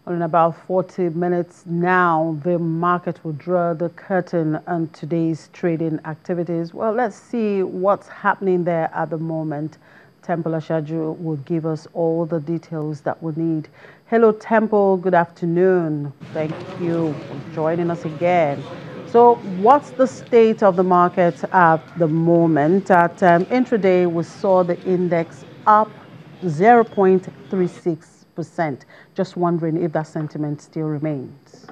Well, in about 40 minutes now, the market will draw the curtain on today's trading activities. Well, let's see what's happening there at the moment. Temple Ashaju will give us all the details that we need. Hello, Temple. Good afternoon. Thank you for joining us again. So what's the state of the market at the moment? At intraday, we saw the index up 0.36%. Just wondering if that sentiment still remains.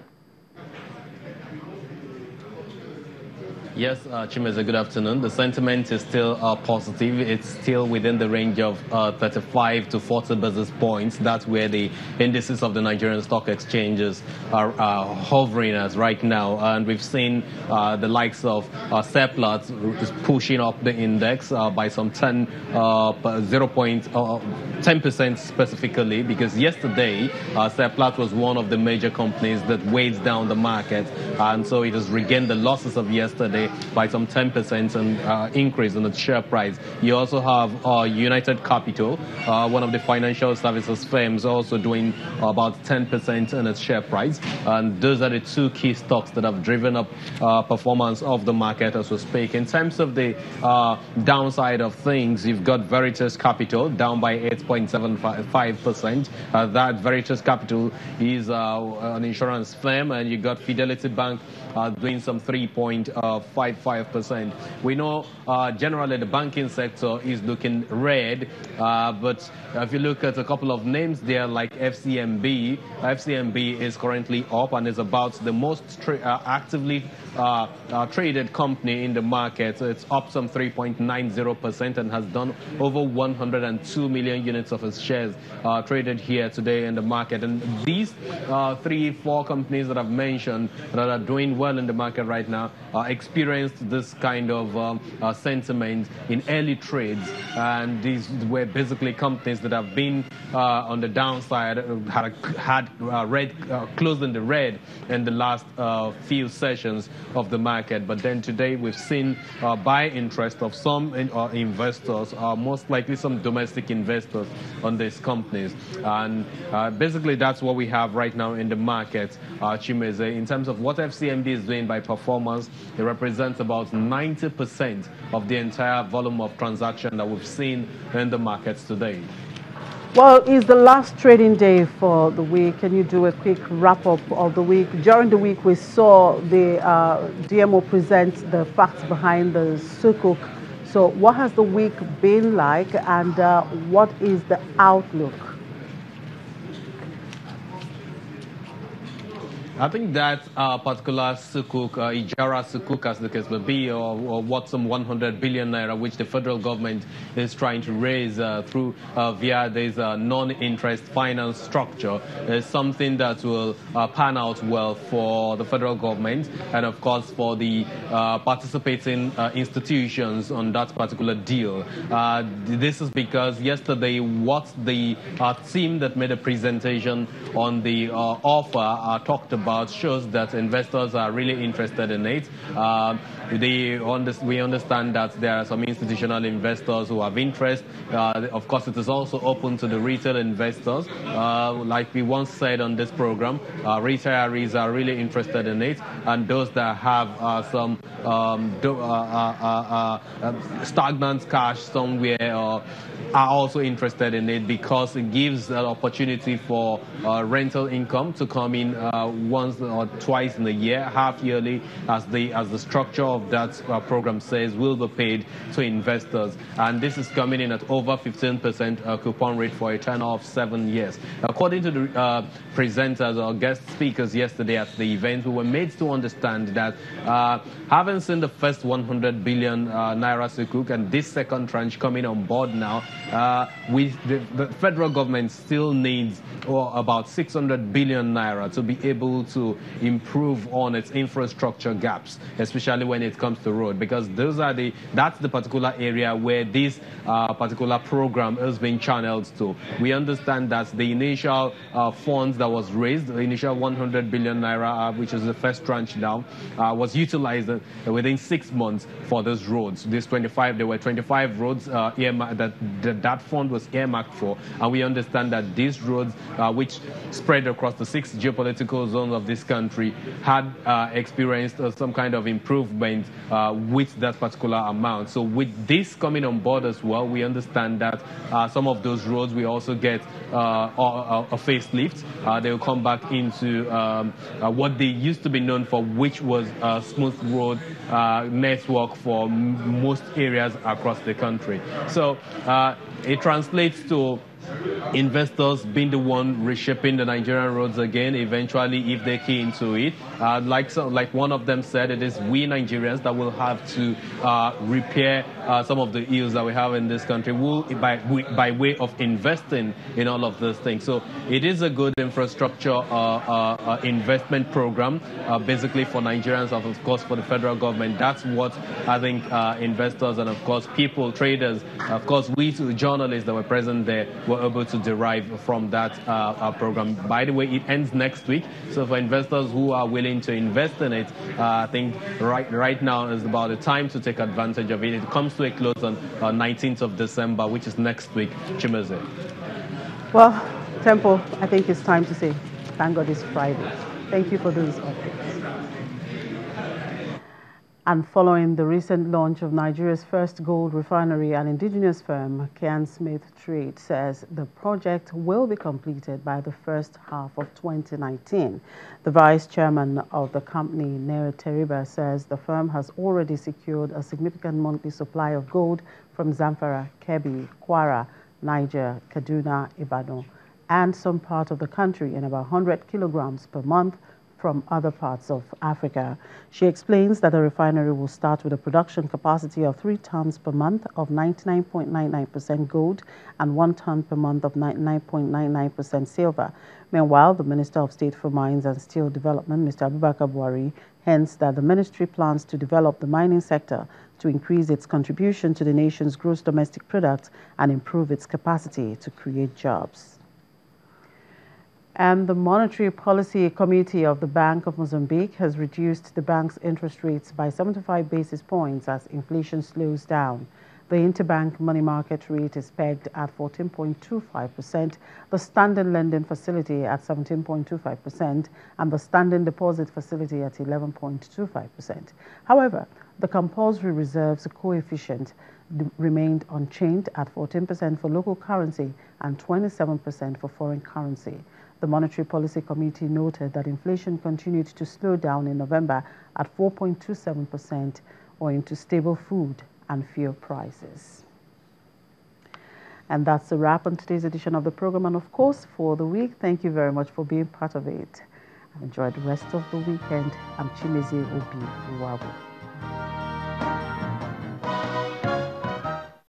Yes, Chimeze, good afternoon. The sentiment is still positive. It's still within the range of 35 to 40 basis points. That's where the indices of the Nigerian stock exchanges are hovering as right now. And we've seen the likes of Seplat is pushing up the index by some 10% specifically, because yesterday Seplat was one of the major companies that weighed down the market. And so it has regained the losses of yesterday by some 10% and increase in its share price. You also have United Capital, one of the financial services firms, also doing about 10% in its share price. And those are the two key stocks that have driven up performance of the market as we speak. In terms of the downside of things, you've got Veritas Capital down by 8.75%. That Veritas Capital is an insurance firm, and you got Fidelity Bank doing some 3.55%. We know generally the banking sector is looking red, but if you look at a couple of names there like FCMB is currently up and is about the most actively traded company in the market. So it's up some 3.90% and has done over 102 million units of its shares traded here today in the market. And these 3-4 companies that I've mentioned that are doing well in the market right now experienced this kind of sentiment in early trades, and these were basically companies that have been on the downside, had closed in the red in the last few sessions of the market. But then today we've seen buy interest of some investors, most likely some domestic investors on these companies, and basically that's what we have right now in the market. Chimeze, in terms of what FCMB is doing by performance, it represents about 90% of the entire volume of transaction that we've seen in the markets today. Well, it's the last trading day for the week. Can you do a quick wrap-up of the week? During the week, we saw the DMO present the facts behind the Sukuk. So what has the week been like, and what is the outlook? I think that particular Sukuk, Ijara Sukuk as the case may be, or what some 100 billion naira, which the federal government is trying to raise through via this non-interest finance structure, is something that will pan out well for the federal government and, of course, for the participating institutions on that particular deal. This is because yesterday what the team that made a presentation on the offer talked about shows that investors are really interested in it. We understand that there are some institutional investors who have interest. Of course, it is also open to the retail investors. Like we once said on this program, retirees are really interested in it, and those that have some stagnant cash somewhere are also interested in it, because it gives an opportunity for rental income to come in once or twice in a year, half yearly, as the structure of that program says, will be paid to investors. And this is coming in at over 15% coupon rate for a tenure of 7 years. According to the presenters or guest speakers yesterday at the event, we were made to understand that having seen the first 100 billion naira Sukuk and this second tranche coming on board now, the federal government still needs about 600 billion naira to be able able to improve on its infrastructure gaps, especially when it comes to road, because that's the particular area where this particular program is being channeled to. We understand that the initial funds that was raised, the initial 100 billion naira, which is the first tranche now, was utilized within 6 months for those roads. There were 25 roads that fund was earmarked for, and we understand that these roads, which spread across the 6 geopolitical zones of this country, had experienced some kind of improvement with that particular amount. So with this coming on board as well, we understand that some of those roads we also get a facelift. They will come back into what they used to be known for, which was a smooth road network for most areas across the country. So it translates to investors being the one reshaping the Nigerian roads again, eventually, if they key into it. Like one of them said, it is we Nigerians that will have to repair some of the ills that we have in this country by way of investing in all of those things. So it is a good infrastructure investment program, basically for Nigerians, of course, for the federal government. That's what I think investors and, of course, people, traders, of course, we journalists that were present there were able to derive from that program. By the way, it ends next week. So for investors who are willing to invest in it, I think right now is about the time to take advantage of it. It comes to a close on 19th of December, which is next week. Chimeze. Well, Temple, I think it's time to say thank God it's Friday. Thank you for those updates. And following the recent launch of Nigeria's first gold refinery, an indigenous firm, Kian Smith Trade, says the project will be completed by the first half of 2019. The vice chairman of the company, Nere Teriba, says the firm has already secured a significant monthly supply of gold from Zamfara, Kebbi, Kwara, Niger, Kaduna, Ibadan, and some part of the country in about 100 kilograms per month from other parts of Africa. She explains that the refinery will start with a production capacity of 3 tons per month of 99.99% gold and 1 ton per month of 99.99% silver. Meanwhile, the Minister of State for Mines and Steel Development, Mr. Abubakar Buhari, hence that the ministry plans to develop the mining sector to increase its contribution to the nation's gross domestic product and improve its capacity to create jobs. And the Monetary Policy Committee of the Bank of Mozambique has reduced the bank's interest rates by 75 basis points as inflation slows down. The interbank money market rate is pegged at 14.25%, the standing lending facility at 17.25%, and the standing deposit facility at 11.25%. However, the compulsory reserves coefficient remained unchanged at 14% for local currency and 27% for foreign currency. The Monetary Policy Committee noted that inflation continued to slow down in November at 4.27%, owing to stable food and fuel prices. And that's a wrap on today's edition of the program, and of course for the week. Thank you very much for being part of it. And enjoy the rest of the weekend. I'm Chimeze Obi Iwabu.